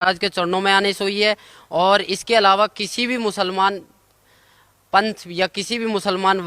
महाराज के चरणों में आने से हुई है। और इसके अलावा किसी भी मुसलमान पंथ या किसी भी मुसलमान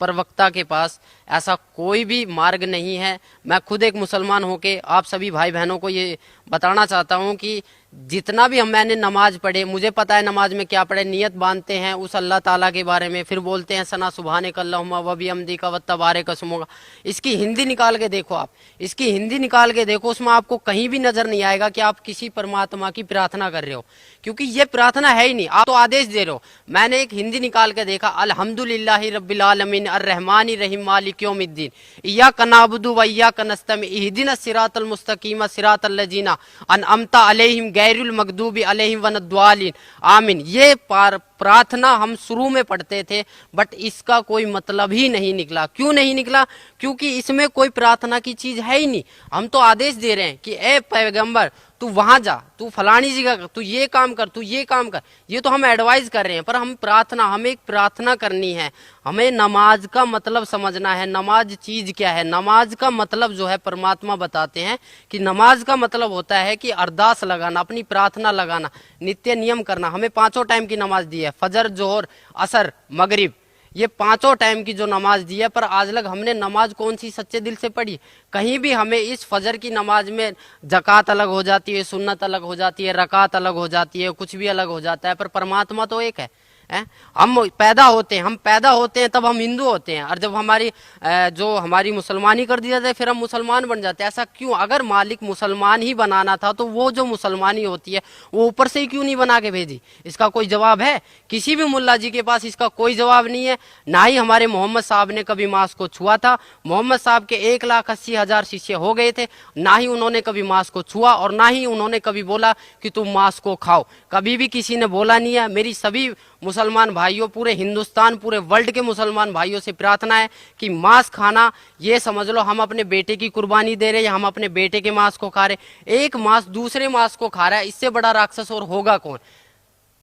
प्रवक्ता के पास ऐसा कोई भी मार्ग नहीं है। मैं खुद एक मुसलमान होके आप सभी भाई बहनों को ये बताना चाहता हूँ कि जितना भी मैंने नमाज पढ़े, मुझे पता है नमाज में क्या पढ़े। नियत बांधते हैं उस अल्लाह ताला के बारे में, फिर बोलते हैं सना सुबहानक अल्लाहुम्मा व बिहम्दिका व तबारक अस्मुका। इसकी हिंदी निकाल के देखो, आप इसकी हिंदी निकाल के देखो, उसमें आपको कहीं भी नजर नहीं आएगा कि आप किसी परमात्मा की प्रार्थना कर रहे हो, क्योंकि ये प्रार्थना है ही नहीं। आप तो आदेश दे रहे हो। मैंने एक हिंदी निकाल के देखा, अल्हम्दुलिल्लाहि रब्बिल आलमीन अर्रहमानि रहीम मालिक यौमिद्दीन इय्याका नअबुदु व इय्याका नस्तईन इहदिनस सिरातल मुस्तकीम सिरातल लजीना अनअमता अलैहिम गैरुल मगदूबी अलैहिम वनद्वालिन आमीन। ये प्रार्थना हम शुरू में पढ़ते थे, बट इसका कोई मतलब ही नहीं निकला। क्यों नहीं निकला? क्योंकि इसमें कोई प्रार्थना की चीज है ही नहीं। हम तो आदेश दे रहे हैं कि ए पैगंबर तू वहां जा, तू फलानी जगह कर, तू ये काम कर, तू ये काम कर। ये तो हम एडवाइस कर रहे हैं, पर हम प्रार्थना, हमें एक प्रार्थना करनी है। हमें नमाज का मतलब समझना है। नमाज चीज क्या है? नमाज का मतलब जो है परमात्मा बताते हैं कि नमाज का मतलब होता है कि अरदास लगाना, अपनी प्रार्थना लगाना, नित्य नियम करना। हमें 5 टाइम की नमाज दी है, फजर, जोहर, असर, मगरिब, ये 5 टाइम की जो नमाज दी है। पर आज लग हमने नमाज कौन सी सच्चे दिल से पढ़ी? कहीं भी हमें इस फजर की नमाज में जकात अलग हो जाती है, सुन्नत अलग हो जाती है, रकात अलग हो जाती है, कुछ भी अलग हो जाता है, पर परमात्मा तो एक है। हम पैदा होते हैं तब हम हिंदू होते हैं, और जब हमारी जो हमारी मुसलमानी कर दी जाती है फिर हम मुसलमान बन जाते हैं। ऐसा क्यों? अगर मालिक मुसलमान ही बनाना था तो वो जो मुसलमानी होती है वो ऊपर से ही क्यों नहीं बना के भेजी? इसका कोई जवाब है? किसी भी मुल्ला जी के पास इसका कोई जवाब नहीं है। ना ही हमारे मोहम्मद साहब ने कभी मांस को छुआ था। मोहम्मद साहब के 1,80,000 शिष्य हो गए थे, ना ही उन्होंने कभी मांस को छुआ और ना ही उन्होंने कभी बोला कि तुम मांस को खाओ। कभी भी किसी ने बोला नहीं है। मेरी सभी मुसलमान भाइयों, पूरे हिंदुस्तान, पूरे वर्ल्ड के मुसलमान भाइयों से प्रार्थना है कि मांस खाना, ये समझ लो हम अपने बेटे की कुर्बानी दे रहे हैं, हम अपने बेटे के मांस को खा रहे। एक मांस दूसरे मांस को खा रहा है, इससे बड़ा राक्षस और होगा कौन?